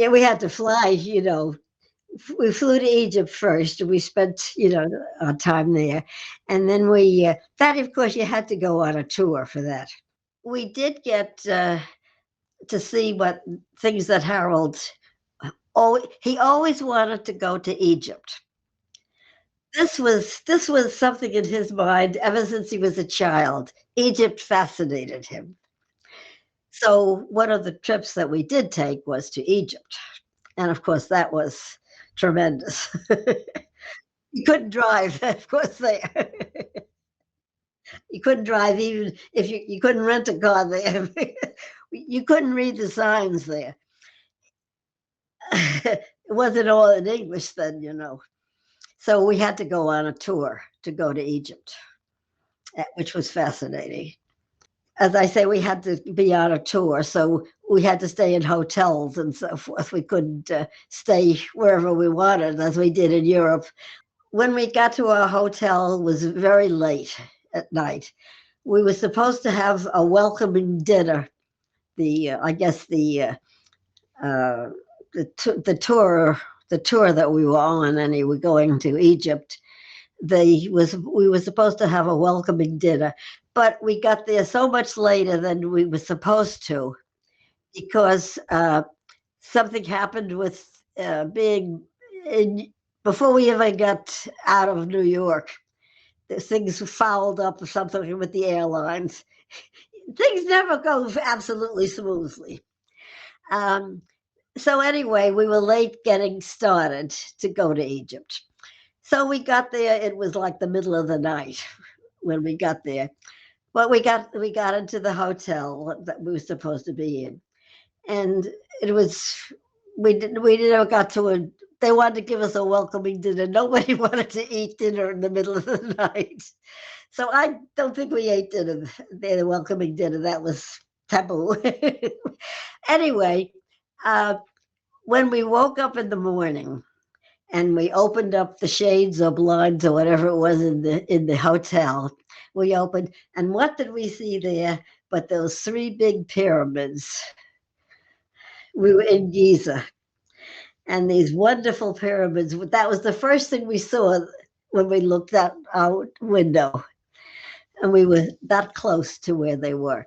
yeah, we had to fly, we flew to Egypt first. We spent, our time there, and then that of course you had to go on a tour for that. We did get to see what things that Harold. Oh, he always wanted to go to Egypt. This was something in his mind ever since he was a child. Egypt fascinated him. So one of the trips that we did take was to Egypt, and of course that was tremendous. You couldn't drive, of course, there. You couldn't drive even if you couldn't rent a car there. You couldn't read the signs there. It wasn't all in English then. So we had to go on a tour to go to Egypt, which was fascinating. As I say, we had to be on a tour, so we had to stay in hotels and so forth. We couldn't stay wherever we wanted, as we did in Europe. When we got to our hotel, it was very late at night. We were supposed to have a welcoming dinner. I guess uh, the tour that we were on, and we were going to Egypt. We were supposed to have a welcoming dinner, but we got there so much later than we were supposed to because something happened with being in before we even got out of New York. Things fouled up or something with the airlines. Things never go absolutely smoothly. Um, so anyway, we were late getting started to go to Egypt. So we got there. It was like the middle of the night when we got there. But we got into the hotel that we were supposed to be in, and it was we never got to a. They wanted to give us a welcoming dinner. Nobody wanted to eat dinner in the middle of the night. So I don't think we ate dinner, the welcoming dinner. That was taboo. Anyway, uh, when we woke up in the morning and we opened up the shades or blinds or whatever it was in the hotel, we opened, and what did we see there but those three big pyramids? We were in Giza, and these wonderful pyramids. That was the first thing we saw when we looked out our window, and we were that close to where they were.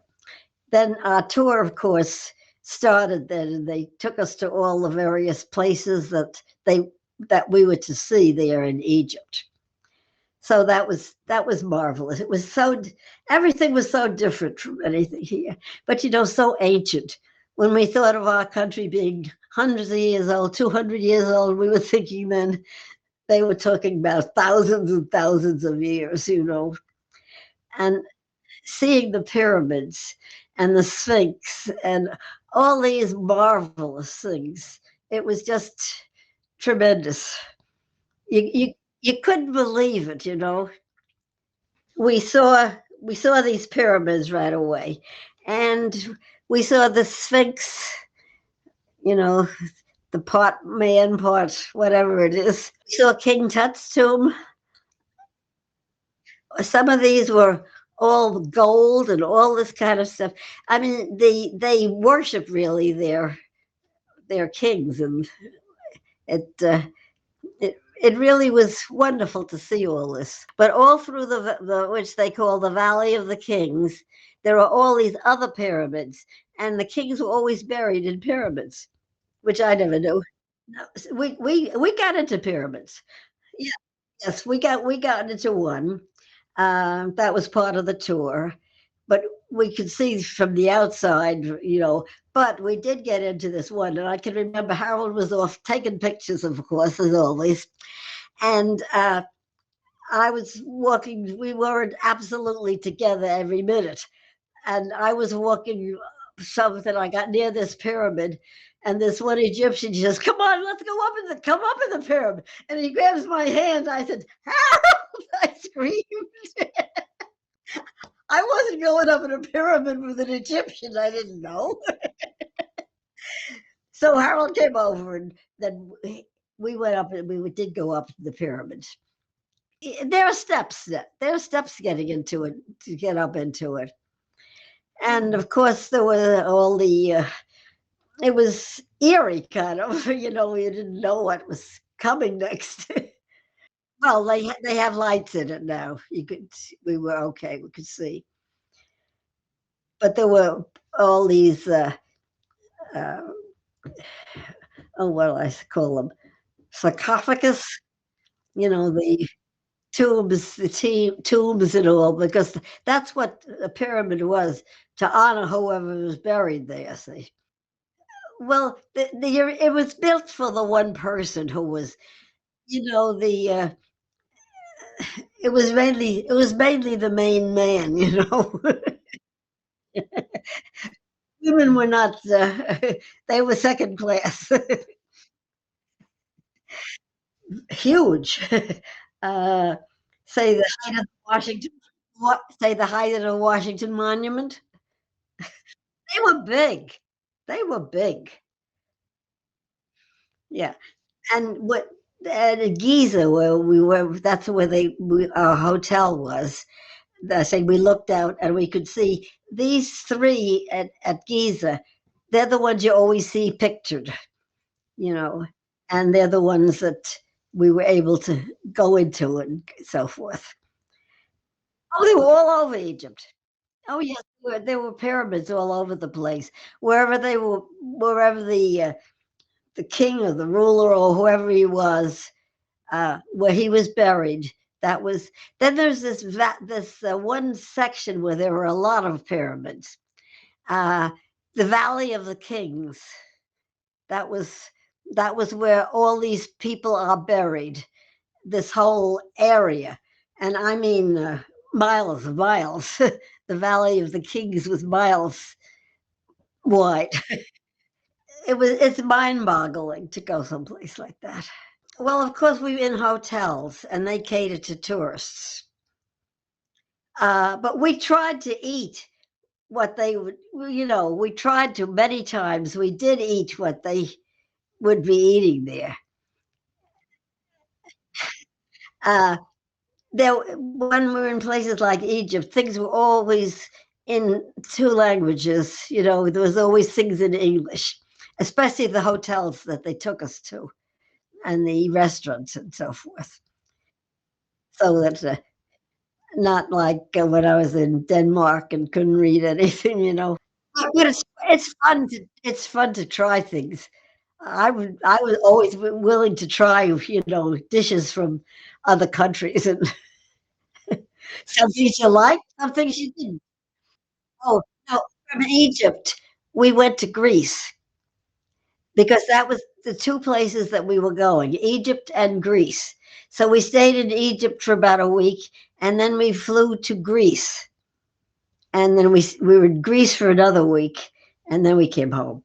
Then our tour, of course, started then, and they took us to all the various places that we were to see there in Egypt. So that was marvelous. It was everything was so different from anything here, but so ancient. When we thought of our country being hundreds of years old, 200 years old, we were thinking then they were talking about thousands and thousands of years. And seeing the pyramids and the Sphinx and all these marvelous things, it was just tremendous. You couldn't believe it. We saw these pyramids right away, and we saw the Sphinx. You know, the part man, part whatever it is. We saw King Tut's tomb. Some of these were all gold and all this kind of stuff. I mean, they worship really their kings, and it it really was wonderful to see all this. But all through the which they call the Valley of the Kings, there are all these other pyramids, and the kings were always buried in pyramids, which I never knew. No, we got into pyramids. Yeah, yes, we got into one. That was part of the tour, but we could see from the outside. But we did get into this one, and I can remember Harold was off taking pictures, of course, as always. And I was walking. We weren't absolutely together every minute, and I was walking something. I got near this pyramid, and this one Egyptian says, "Come on, let's go come up in the pyramid." And he grabs my hand. I said, "Harold!" I screamed. I wasn't going up in a pyramid with an Egyptian I didn't know. So Harold came over, and then we went up, and we did go up the pyramids. There are steps. There are steps getting into it to get up into it, and of course there were all the. It was eerie kind of, you didn't know what was coming next. Well, they have lights in it now. We were okay, we could see. But there were all these, uh, oh, what do I call them? Sarcophagus, the tombs and all, because that's what a pyramid was, to honor whoever was buried there, see. Well, it was built for the one person who was, the it was mainly the main man, Women were not, they were second class. Huge. Uh, say the height of Washington what say the height of the Washington Monument? They were big. They were big. Yeah. And what at Giza, where we were, that's where our hotel was. I say we looked out and we could see these three at Giza. They're the ones you always see pictured, you know, and they're the ones that we were able to go into and so forth. Oh, they were all over Egypt. Oh yes, there were pyramids all over the place. Wherever the king or the ruler or whoever he was, where he was buried. That was then. There's this one section where there were a lot of pyramids. Uh, the Valley of the Kings. That was that was where all these people are buried. This whole area, and I mean miles and miles. The Valley of the Kings was miles wide. It's mind-boggling to go someplace like that. Well, of course, we were in hotels and they cater to tourists. But we tried to eat what they would, we tried to many times. We did eat what they would be eating there. Uh, when we were in places like Egypt, things were always in two languages. There was always things in English, especially the hotels that they took us to and the restaurants and so forth. So that not like when I was in Denmark and couldn't read anything. But it's fun to try things. I was always willing to try, dishes from other countries, and some things you liked, some things you didn't. Oh, no, from Egypt, we went to Greece because that was the 2 places that we were going, Egypt and Greece. So we stayed in Egypt for about a week, and then we flew to Greece, and then we were in Greece for another week, and then we came home.